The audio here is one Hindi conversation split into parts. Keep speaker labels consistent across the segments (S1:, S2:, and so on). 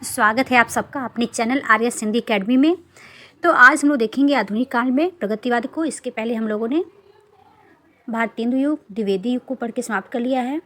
S1: स्वागत है आप सबका अपने चैनल आर्य हिंदी अकेडमी में। तो आज हम लोग देखेंगे आधुनिक काल में प्रगतिवाद को। इसके पहले हम लोगों ने भारतेंदु युग, द्विवेदी युग को पढ़ के समाप्त कर लिया है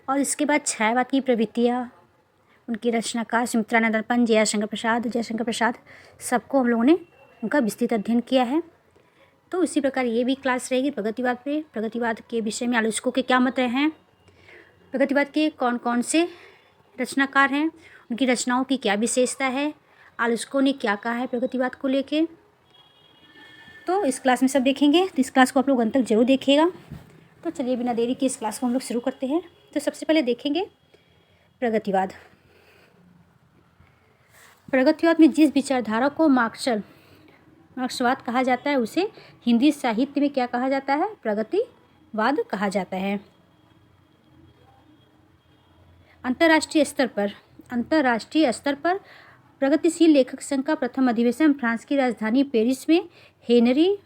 S1: और इसके बाद छायावाद की प्रवृत्तियाँ, उनकी रचनाकार सुमित्रा दर्पण, जयशंकर प्रसाद सबको हम लोगों ने उनका विस्तृत अध्ययन किया है। तो इसी प्रकार ये भी क्लास रहेगी प्रगतिवाद पे। प्रगतिवाद के विषय में आलोचकों के क्या मत रहे हैं, प्रगतिवाद के कौन कौन से रचनाकार हैं, उनकी रचनाओं की क्या विशेषता है, आलोचकों ने क्या कहा है प्रगतिवाद को लेके, तो इस क्लास में सब देखेंगे। तो इस क्लास को आप लोग अंत तक जरूर देखिएगा। तो चलिए बिना देरी के इस क्लास को हम लोग शुरू करते हैं। तो सबसे पहले देखेंगे प्रगतिवाद। प्रगतिवाद में जिस विचारधारा को मार्क्सवाद कहा जाता है उसे हिंदी साहित्य में क्या कहा जाता है, प्रगतिवाद कहा जाता है। अंतर्राष्ट्रीय स्तर पर प्रगतिशील लेखक संघ का प्रथम अधिवेशन फ्रांस की राजधानी पेरिस में हेनरी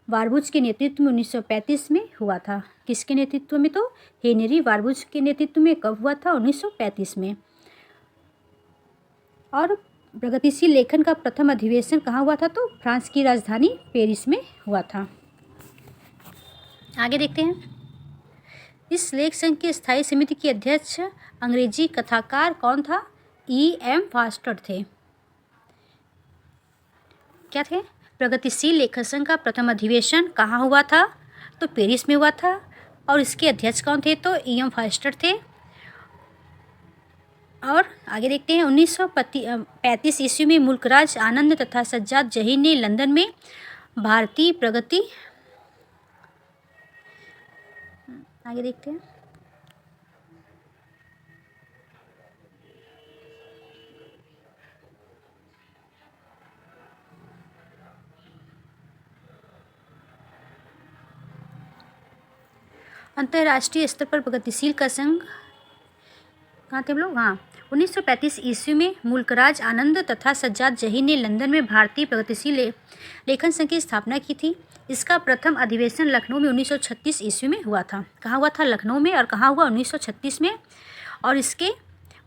S1: वारबुच के नेतृत्व में 1935 में हुआ था। किसके नेतृत्व में? तो हेनरी वारबुच के नेतृत्व में। कब हुआ था? 1935 में। और प्रगतिशील लेखन का प्रथम अधिवेशन कहाँ हुआ था? तो फ्रांस की राजधानी पेरिस में हुआ था। आगे देखते हैं। इस लेख संघ की स्थायी समिति के अध्यक्ष अंग्रेजी कथाकार कौन था? E.M. फास्टर थे। क्या थे? प्रगतिशील लेखक संघ का प्रथम अधिवेशन कहाँ हुआ था? तो पेरिस में हुआ था। और इसके अध्यक्ष कौन थे? तो E.M. फास्टर थे। और आगे देखते हैं। 1935 ईस्वी में मुल्कराज आनंद तथा सज्जाद जहीर ने लंदन में भारतीय प्रगति, आगे देखते हैं। अंतर्राष्ट्रीय स्तर पर प्रगतिशील का संघ कहाँ थे हम लोग? हाँ, 1935 ईस्वी में मुल्कराज आनंद तथा सज्जाद जहीर ने लंदन में भारतीय प्रगतिशील लेखन संघ की स्थापना की थी। इसका प्रथम अधिवेशन लखनऊ में 1936 ईस्वी में हुआ था। कहाँ हुआ था? लखनऊ में। और कहाँ हुआ? 1936 में। और इसके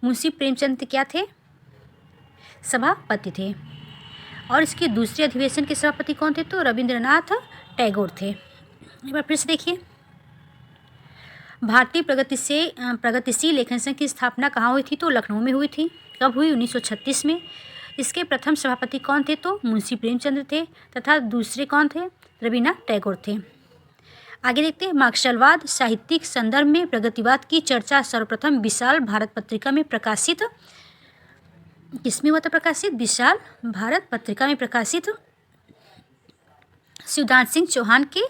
S1: मुंशी प्रेमचंद क्या थे? सभापति थे। और इसके दूसरे अधिवेशन के सभापति कौन थे? तो रविंद्रनाथ टैगोर थे। एक बार फिर से देखिए। भारतीय प्रगतिशील लेखन संघ की स्थापना कहाँ हुई थी? तो लखनऊ में हुई थी। कब हुई? 1936 में। इसके प्रथम सभापति कौन थे? तो मुंशी प्रेमचंद थे। तथा दूसरे कौन थे? रविन्द्रनाथ टैगोर थे। आगे देखते हैं। मार्क्सवाद साहित्यिक संदर्भ में प्रगतिवाद की चर्चा सर्वप्रथम विशाल भारत पत्रिका में प्रकाशित, किसमें हुआ था प्रकाशित? विशाल भारत पत्रिका में प्रकाशित शिवदान सिंह चौहान के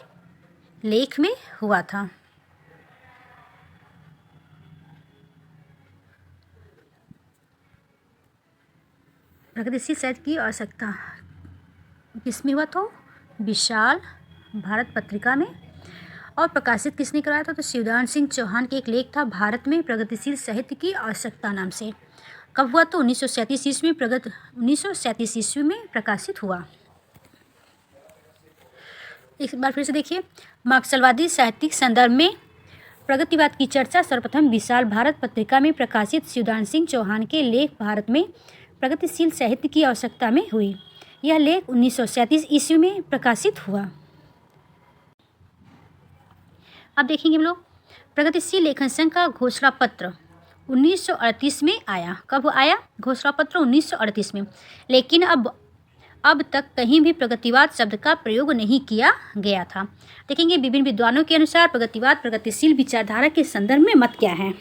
S1: लेख में हुआ था। प्रगतिशील साहित्य की आवश्यकता किसमें हुआ? तो विशाल भारत पत्रिका में। और प्रकाशित किसने कराया था? तो शिवदान सिंह चौहान के एक लेख था, भारत में प्रगतिशील साहित्य की आवश्यकता नाम से। कब हुआ? तो 1937 ईस्वी में 1937 ईस्वी में प्रकाशित हुआ। एक बार फिर से देखिए। मार्क्सवादी साहित्यिक संदर्भ में प्रगतिवाद की चर्चा सर्वप्रथम विशाल भारत पत्रिका में प्रकाशित शिवदान सिंह चौहान के लेख भारत में प्रगतिशील साहित्य की आवश्यकता में हुई। यह लेख 1937 ईस्वी में प्रकाशित हुआ। अब देखेंगे हम लोग। प्रगतिशील लेखन संघ का घोषणा पत्र 1938 में आया। कब आया घोषणा पत्र? 1938 में। लेकिन अब तक कहीं भी प्रगतिवाद शब्द का प्रयोग नहीं किया गया था। देखेंगे विभिन्न विद्वानों के अनुसार प्रगतिवाद प्रगतिशील विचारधारा के संदर्भ में मत क्या है।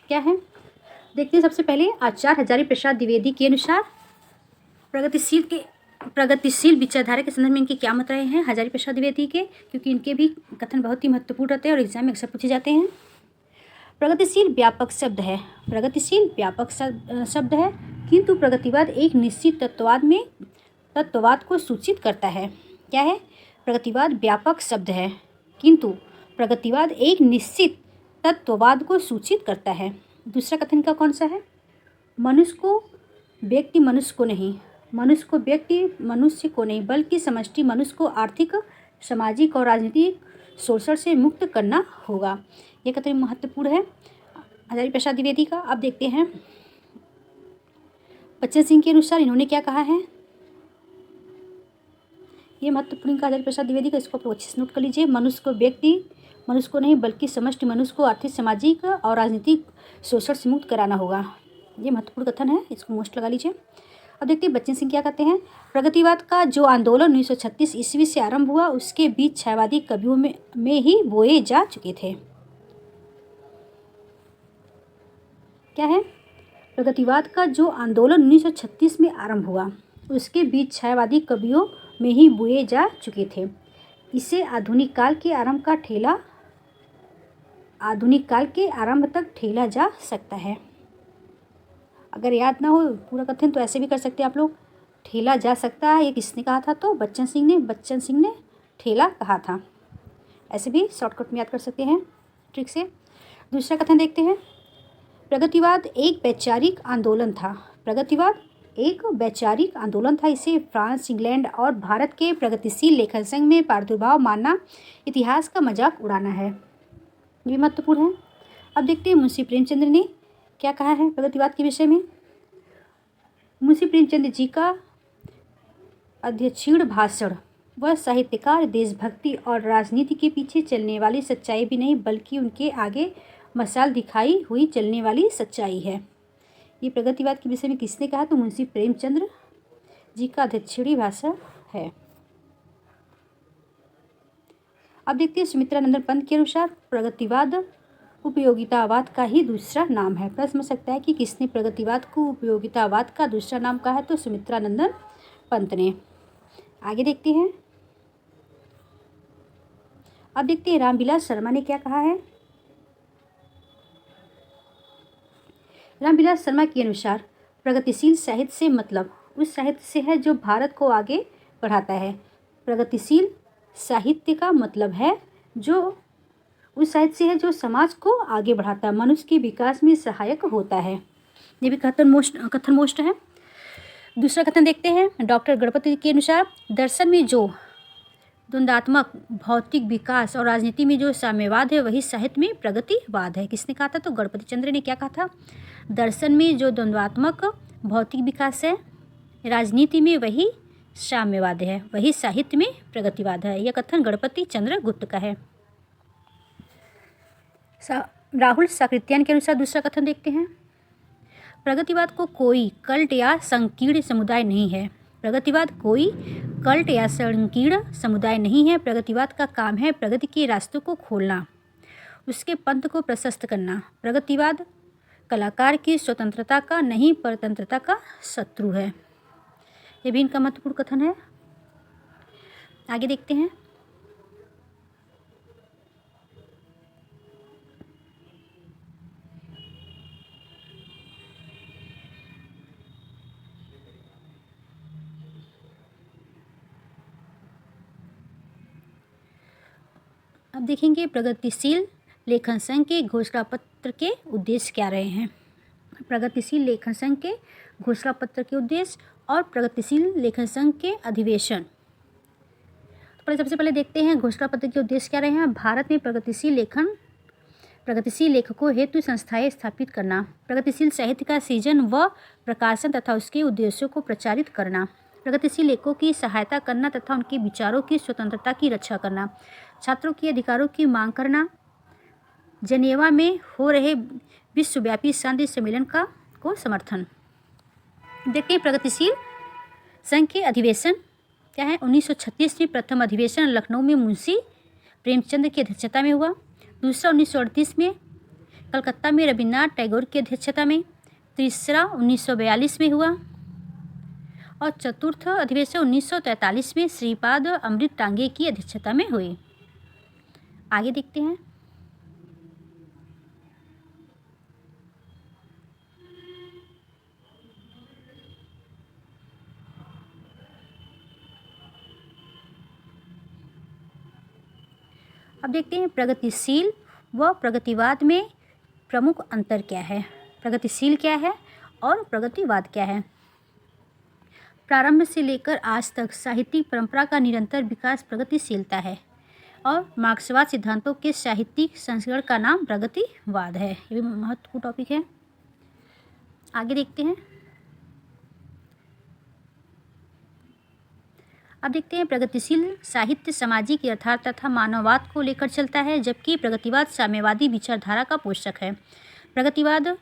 S1: क्या है देखते हैं। सबसे पहले आचार्य हजारी प्रसाद द्विवेदी के अनुसार प्रगतिशील विचारधारा के संदर्भ में इनके क्या मत रहे हैं, हजारी प्रसाद द्विवेदी के, क्योंकि इनके भी कथन बहुत ही महत्वपूर्ण रहते हैं और एग्जाम में अक्सर पूछे जाते हैं। प्रगतिशील व्यापक शब्द है, प्रगतिशील व्यापक शब्द है, किंतु प्रगतिवाद एक निश्चित तत्ववाद को सूचित करता है। क्या है? प्रगतिवाद व्यापक शब्द है, किंतु प्रगतिवाद एक निश्चित तत्ववाद को सूचित करता है। दूसरा कथन का कौन सा है? मनुष्य को व्यक्ति मनुष्य को नहीं, मनुष्य को व्यक्ति मनुष्य को नहीं, बल्कि समष्टि मनुष्य को आर्थिक, सामाजिक और राजनीतिक शोषण से मुक्त करना होगा। यह कथन महत्वपूर्ण है आचार्य प्रसाद द्विवेदी का। अब देखते हैं बच्चन सिंह के अनुसार इन्होंने क्या कहा है। ये महत्वपूर्ण का आचार्य प्रसाद द्विवेदी का, इसको आप अच्छे से नोट कर लीजिए। मनुष्य को नहीं बल्कि समष्टि मनुष्य को आर्थिक, सामाजिक और राजनीतिक शोषण से मुक्त कराना होगा। ये महत्वपूर्ण कथन है, इसको मोस्ट लगा लीजिए। अब देखते हैं बच्चन सिंह क्या कहते हैं। प्रगतिवाद का जो आंदोलन 1936 ईस्वी से आरंभ हुआ उसके बीच छायावादी कवियों में ही बोए जा चुके थे। क्या है? प्रगतिवाद का जो आंदोलन 1936 में आरंभ हुआ उसके बीच छायावादी कवियों में ही बोए जा चुके थे। इसे आधुनिक काल के आरंभ तक ठेला जा सकता है। अगर याद ना हो पूरा कथन तो ऐसे भी कर सकते हैं आप लोग, ठेला जा सकता है। ये किसने कहा था? तो बच्चन सिंह ने ठेला कहा था। ऐसे भी शॉर्टकट में याद कर सकते हैं ट्रिक से। दूसरा कथन देखते हैं। प्रगतिवाद एक वैचारिक आंदोलन था। प्रगतिवाद एक वैचारिक आंदोलन था। इसे फ्रांस, इंग्लैंड और भारत के प्रगतिशील लेखन संघ में प्रादुर्भाव मानना इतिहास का मजाक उड़ाना है। ये महत्वपूर्ण है। अब देखते हैं मुंशी प्रेमचंद्र ने क्या कहा है प्रगतिवाद के विषय में। मुंशी प्रेमचंद्र जी का अध्यक्षीण भाषण वह साहित्यकार देशभक्ति और राजनीति के पीछे चलने वाली सच्चाई भी नहीं बल्कि उनके आगे मशाल दिखाई हुई चलने वाली सच्चाई है। ये प्रगतिवाद के विषय में किसने कहा? तो मुंशी प्रेमचंद्र जी का अध्यक्षीण भाषण है। अब देखते हैं सुमित्रानंदन पंत के अनुसार प्रगतिवाद उपयोगितावाद का ही दूसरा नाम है। प्रश्न हो सकता है कि किसने प्रगतिवाद को उपयोगितावाद का दूसरा नाम कहा है? तो सुमित्रानंदन पंत ने। आगे देखते हैं। अब देखते हैं रामविलास शर्मा ने क्या कहा है। रामविलास शर्मा के अनुसार प्रगतिशील साहित्य से मतलब उस साहित्य से है जो भारत को आगे बढ़ाता है। प्रगतिशील साहित्य का मतलब है जो उस साहित्य से है जो समाज को आगे बढ़ाता है, मनुष्य के विकास में सहायक होता है। ये भी कथन मोस्ट है। दूसरा कथन देखते हैं। डॉक्टर गणपति के अनुसार दर्शन में जो द्वंद्वात्मक भौतिक विकास और राजनीति में जो साम्यवाद है वही साहित्य में प्रगतिवाद है। किसने कहा था? तो गणपति चंद्र ने क्या कहा था? दर्शन में जो द्वंद्वात्मक भौतिक विकास है, राजनीति में वही साम्यवाद है, वही साहित्य में प्रगतिवाद है। यह कथन गणपति चंद्र गुप्त का है। राहुल साकृत्यायन के अनुसार दूसरा कथन देखते हैं। प्रगतिवाद को कोई कल्ट या संकीर्ण समुदाय नहीं है। प्रगतिवाद कोई कल्ट या संकीर्ण समुदाय नहीं है। प्रगतिवाद का काम है प्रगति के रास्तों को खोलना, उसके पंथ को प्रशस्त करना। प्रगतिवाद कलाकार की स्वतंत्रता का नहीं परतंत्रता का शत्रु है। यह भी इनका महत्वपूर्ण कथन है। आगे देखते हैं। अब देखेंगे प्रगतिशील लेखन संघ के घोषणा पत्र के उद्देश्य क्या रहे हैं। प्रगतिशील लेखन संघ के घोषणा पत्र के उद्देश्य और प्रगतिशील लेखन संघ के अधिवेशन। तो सबसे पहले देखते हैं घोषणा पत्र के उद्देश्य क्या रहे हैं। भारत में प्रगतिशील लेखकों हेतु संस्थाएं स्थापित करना, प्रगतिशील साहित्य का सृजन व प्रकाशन तथा उसके उद्देश्यों को प्रचारित करना, प्रगतिशील लेखकों की सहायता करना तथा उनके विचारों की स्वतंत्रता की रक्षा करना, छात्रों के अधिकारों की मांग करना, जनेवा में हो रहे विश्वव्यापी शांति सम्मेलन को समर्थन। देखते हैं प्रगतिशील संघ के अधिवेशन क्या है। 1936 में प्रथम अधिवेशन लखनऊ में मुंशी प्रेमचंद की अध्यक्षता में हुआ। दूसरा 1938 में कलकत्ता में रविन्द्रनाथ टैगोर की अध्यक्षता में। तीसरा 1942 में हुआ और चतुर्थ अधिवेशन 1943 में श्रीपाद अमृत टांगे की अध्यक्षता में हुई। आगे देखते हैं। अब देखते हैं प्रगतिशील व प्रगतिवाद में प्रमुख अंतर क्या है। प्रगतिशील क्या है और प्रगतिवाद क्या है। प्रारंभ से लेकर आज तक साहित्यिक परंपरा का निरंतर विकास प्रगतिशीलता है। और मार्क्सवाद सिद्धांतों के साहित्यिक संस्करण का नाम प्रगतिवाद है। ये भी महत्वपूर्ण टॉपिक है। आगे देखते हैं। अब देखते हैं प्रगतिशील साहित्य सामाजिक यथार्थ तथा मानववाद को लेकर चलता है, जबकि प्रगतिवाद साम्यवादी विचारधारा का पोषक है। प्रगतिवाद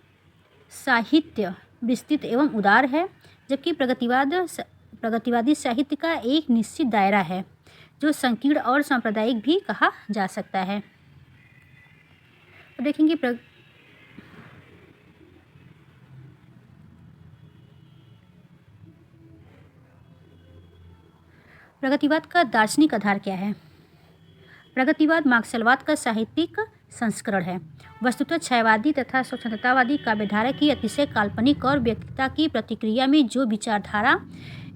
S1: साहित्य विस्तृत एवं उदार है, जबकि प्रगतिवादी साहित्य का एक निश्चित दायरा है जो संकीर्ण और सांप्रदायिक भी कहा जा सकता है। तो देखेंगे प्रगतिवाद का दार्शनिक आधार क्या है। प्रगतिवाद मार्क्सवाद का साहित्यिक संस्करण है। वस्तुतः छायावादी तथा स्वतंत्रतावादी काव्यधारा की अतिशय काल्पनिक और व्यक्तिता की प्रतिक्रिया में जो विचारधारा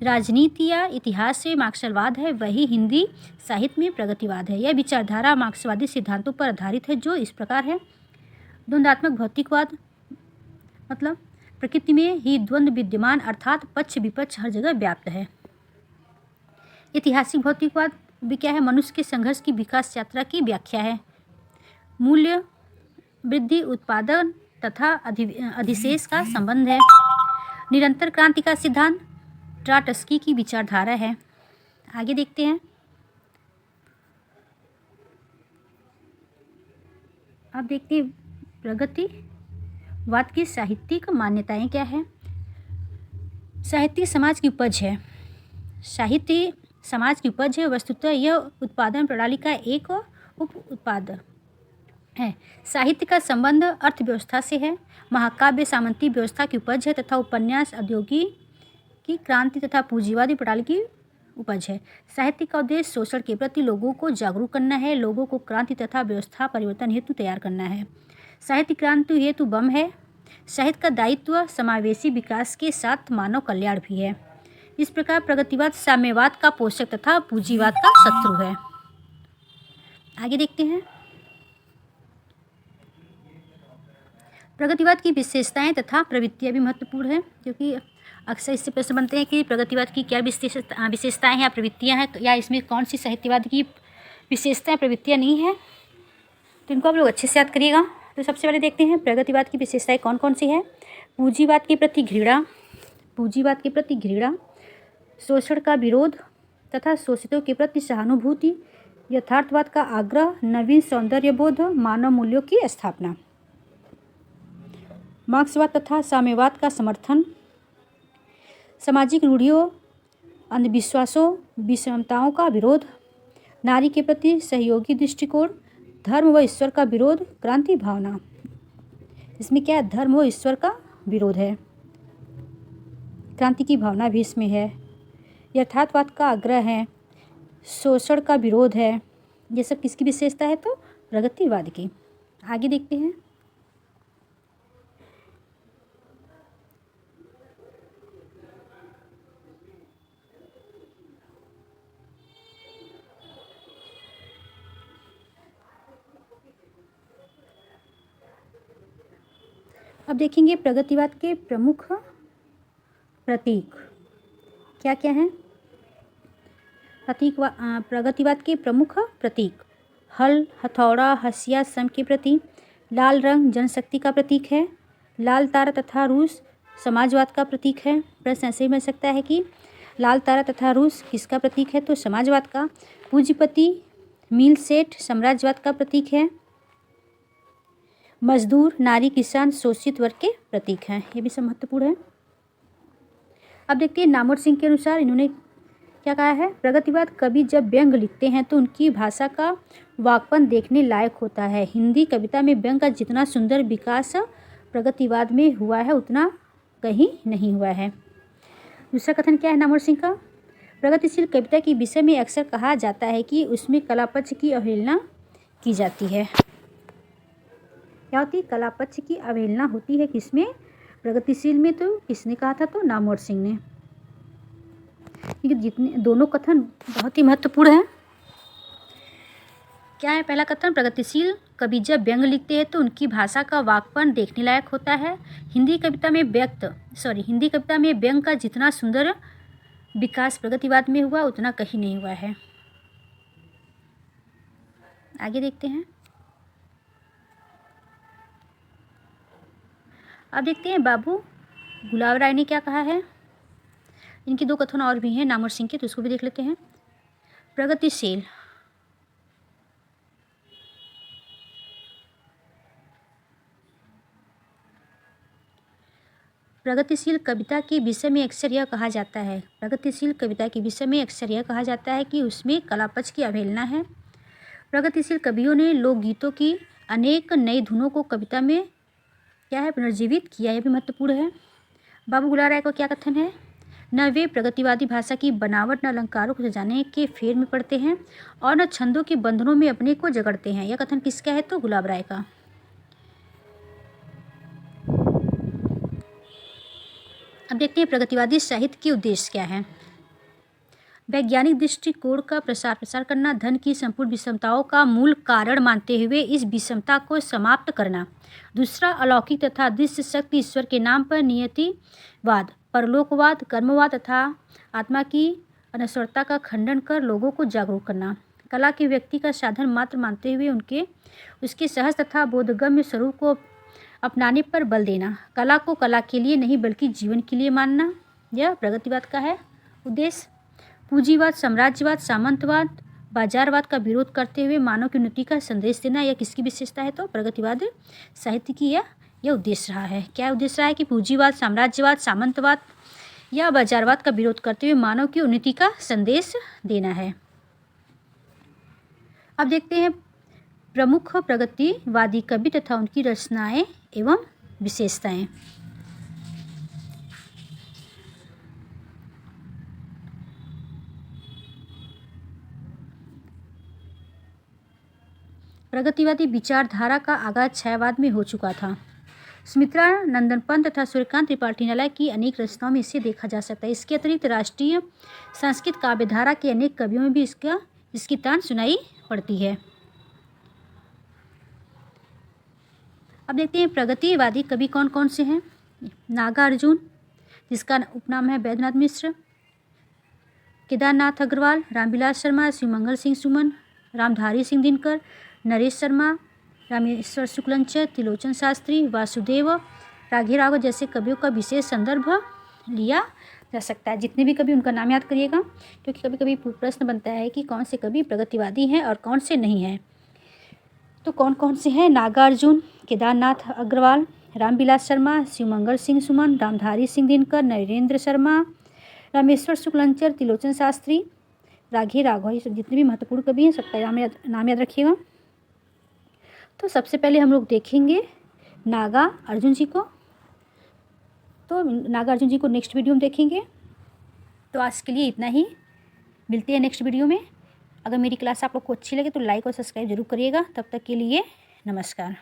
S1: राजनीति या इतिहास से मार्क्सवाद है, वही हिंदी साहित्य में प्रगतिवाद है। यह विचारधारा मार्क्सवादी सिद्धांतों पर आधारित है, जो इस प्रकार है। द्वंद्वात्मक भौतिकवाद मतलब प्रकृति में ही द्वंद्व विद्यमान, अर्थात पक्ष विपक्ष हर जगह व्याप्त है। ऐतिहासिक भौतिकवाद भी क्या है, मनुष्य के संघर्ष की विकास यात्रा की व्याख्या है। मूल्य वृद्धि उत्पादन तथा अधिशेष का संबंध है। निरंतर क्रांति का सिद्धांत ट्राटस्की की विचारधारा है। आगे देखते हैं। अब देखते हैं प्रगतिवाद की साहित्यिक मान्यताएं क्या है। साहित्य समाज की उपज है। साहित्य समाज की उपज है। वस्तुतः यह उत्पादन प्रणाली का एक उप उत्पाद है। साहित्य का संबंध अर्थव्यवस्था से है। महाकाव्य सामंती व्यवस्था की उपज है तथा उपन्यास औद्योगिक की क्रांति तथा पूंजीवादी प्रणाली की उपज है। साहित्य का उद्देश्य शोषण के प्रति लोगों को जागरूक करना है, लोगों को क्रांति तथा व्यवस्था परिवर्तन हेतु तैयार करना है। साहित्य क्रांति हेतु बम है। साहित्य का दायित्व समावेशी विकास के साथ मानव कल्याण भी है। इस प्रकार प्रगतिवाद साम्यवाद का पोषक तथा पूंजीवाद का शत्रु है। आगे देखते हैं। प्रगतिवाद की विशेषताएं तथा प्रवृत्तियां भी महत्वपूर्ण है, क्योंकि अक्सर इससे प्रश्न बनते हैं कि प्रगतिवाद की क्या विशेषताएं हैं या प्रवृत्तियां हैं, या इसमें कौन सी साहित्यवाद की विशेषताएं प्रवृत्तियां नहीं है। तो इनको आप लोग अच्छे से याद करिएगा। तो सबसे पहले देखते हैं प्रगतिवाद की विशेषताएं कौन कौन सी है। पूंजीवाद के प्रति घृणा, पूंजीवाद के प्रति घृणा, शोषण का विरोध तथा शोषितों के प्रति सहानुभूति, यथार्थवाद का आग्रह, नवीन सौंदर्य बोध, मानव मूल्यों की स्थापना। मार्क्सवाद तथा साम्यवाद का समर्थन, सामाजिक रूढ़ियों, अंधविश्वासों, विषमताओं का विरोध, नारी के प्रति सहयोगी दृष्टिकोण, धर्म व ईश्वर का विरोध, क्रांति भावना। इसमें क्या है, धर्म व ईश्वर का विरोध है, क्रांति की भावना भी इसमें है। यथार्थवाद का आग्रह है, शोषण का विरोध है। ये सब किसकी विशेषता है, तो प्रगतिवाद की। आगे देखते हैं। अब देखेंगे प्रगतिवाद के प्रमुख प्रतीक क्या क्या हैं। प्रगतिवाद के प्रमुख प्रतीक, हल, हथौड़ा, हसिया, सम के प्रति। लाल रंग जनशक्ति का प्रतीक है। लाल तारा तथा रूस समाजवाद का प्रतीक है। प्रश्न ऐसे ही बन सकता है कि लाल तारा तथा रूस किसका प्रतीक है, तो समाजवाद का। पूंजीपति मिल सेठ साम्राज्यवाद का प्रतीक है। मजदूर, नारी, किसान शोषित वर्ग के प्रतीक हैं। ये भी सब महत्वपूर्ण है। अब देखते हैं नामवर सिंह के अनुसार इन्होंने क्या कहा है। प्रगतिवाद कवि जब व्यंग लिखते हैं तो उनकी भाषा का वाकपन देखने लायक होता है। हिंदी कविता में व्यंग का जितना सुंदर विकास प्रगतिवाद में हुआ है, उतना कहीं नहीं हुआ है। दूसरा कथन क्या है नामवर सिंह का। प्रगतिशील कविता के विषय में अक्सर कहा जाता है कि उसमें कलापक्ष की अवहेलना की जाती है। क्या होती है, कलापक्ष की अवहेलना होती है। किसमें, प्रगतिशील में। तो किसने कहा था, तो नामवर सिंह ने। क्योंकि जितने दोनों कथन बहुत ही महत्वपूर्ण हैं। क्या है पहला कथन, प्रगतिशील कवि जब व्यंग लिखते हैं तो उनकी भाषा का वाकपन देखने लायक होता है। हिंदी कविता में व्यंग का जितना सुंदर विकास प्रगतिवाद में हुआ, उतना कहीं नहीं हुआ है। आगे देखते हैं। अब देखते हैं बाबू गुलाब राय ने क्या कहा है। इनके 2 कथन और भी हैं नामवर सिंह के, तो उसको भी देख लेते हैं। प्रगतिशील। प्रगतिशील कविता के विषय में अक्सर यह कहा जाता है, प्रगतिशील कविता के विषय में अक्सर यह कहा जाता है कि उसमें कलापक्ष की अवहेलना है। प्रगतिशील कवियों ने लोकगीतों की अनेक नई धुनों को कविता में क्या है, पुनर्जीवित किया। यह भी महत्वपूर्ण है। बाबू गुलाब राय का क्या कथन है, न वे प्रगतिवादी भाषा की बनावट न अलंकारों को सजाने के फेर में पड़ते हैं और न छंदों के बंधनों में अपने को जकड़ते हैं। यह कथन किसका है, तो गुलाब राय का। अब देखते हैं प्रगतिवादी साहित्य के उद्देश्य क्या है। वैज्ञानिक दृष्टिकोण का प्रसार करना, धन की संपूर्ण विषमताओं का मूल कारण मानते हुए इस विषमता को समाप्त करना। दूसरा, अलौकिक तथा दृश्य शक्ति ईश्वर के नाम पर नियतिवाद, परलोकवाद, कर्मवाद तथा आत्मा की अनश्वरता का खंडन कर लोगों को जागरूक करना। कला के व्यक्ति का साधन मात्र मानते हुए उसके सहज तथा बोधगम्य स्वरूप को अपनाने पर बल देना। कला को कला के लिए नहीं बल्कि जीवन के लिए मानना, यह प्रगतिवाद का है उद्देश्य। पूंजीवाद, साम्राज्यवाद, सामंतवाद, बाजारवाद का विरोध करते हुए मानव की उन्नति का संदेश देना, यह किसकी विशेषता है, तो प्रगतिवाद साहित्य की यह उद्देश्य रहा है। क्या उद्देश्य रहा है कि पूंजीवाद, साम्राज्यवाद, सामंतवाद या बाजारवाद का विरोध करते हुए मानव की उन्नति का संदेश देना है। अब देखते हैं प्रमुख प्रगतिवादी कवि तथा उनकी रचनाएं एवं विशेषताएं। प्रगतिवादी विचारधारा का आगाज छायावाद में हो चुका था। सुमित्रा नंदन पंत तथा सूर्यकांत त्रिपाठी निलय की अनेक रचनाओं में इसे देखा जा सकता है। इसके अतिरिक्त राष्ट्रीय संस्कृत काव्यधारा के अनेक कवियों में भी इसकी तान सुनाई पड़ती है। अब देखते हैं प्रगतिवादी कवि कौन कौन से हैं। नागार्जुन, जिसका उपनाम है बैद्यनाथ मिश्र, केदारनाथ अग्रवाल, रामविलास शर्मा, शिवमंगल सिंह सुमन, रामधारी सिंह दिनकर, नरेश शर्मा, रामेश्वर शुक्लंचर, त्रिलोचन शास्त्री, वासुदेव राघेराव जैसे कवियों का विशेष संदर्भ लिया जा सकता है। जितने भी कवि उनका नाम याद करिएगा, क्योंकि कभी कभी प्रश्न बनता है कि कौन से कवि प्रगतिवादी हैं और कौन से नहीं हैं। तो कौन कौन से हैं, नागार्जुन, केदारनाथ अग्रवाल, रामविलास शर्मा, शिवमंगल सिंह सुमन, रामधारी सिंह दिनकर, नरेंद्र शर्मा, रामेश्वर शुक्लंचर, त्रिलोचन शास्त्री, राघे राघव, ये सब जितने भी महत्वपूर्ण कवि हैं सबका नाम याद रखिएगा। तो सबसे पहले हम लोग देखेंगे नागार्जुन जी को। तो नागार्जुन जी को नेक्स्ट वीडियो में देखेंगे। तो आज के लिए इतना ही, मिलते हैं नेक्स्ट वीडियो में। अगर मेरी क्लास आप लोग को अच्छी लगे तो लाइक और सब्सक्राइब जरूर करिएगा। तब तक के लिए नमस्कार।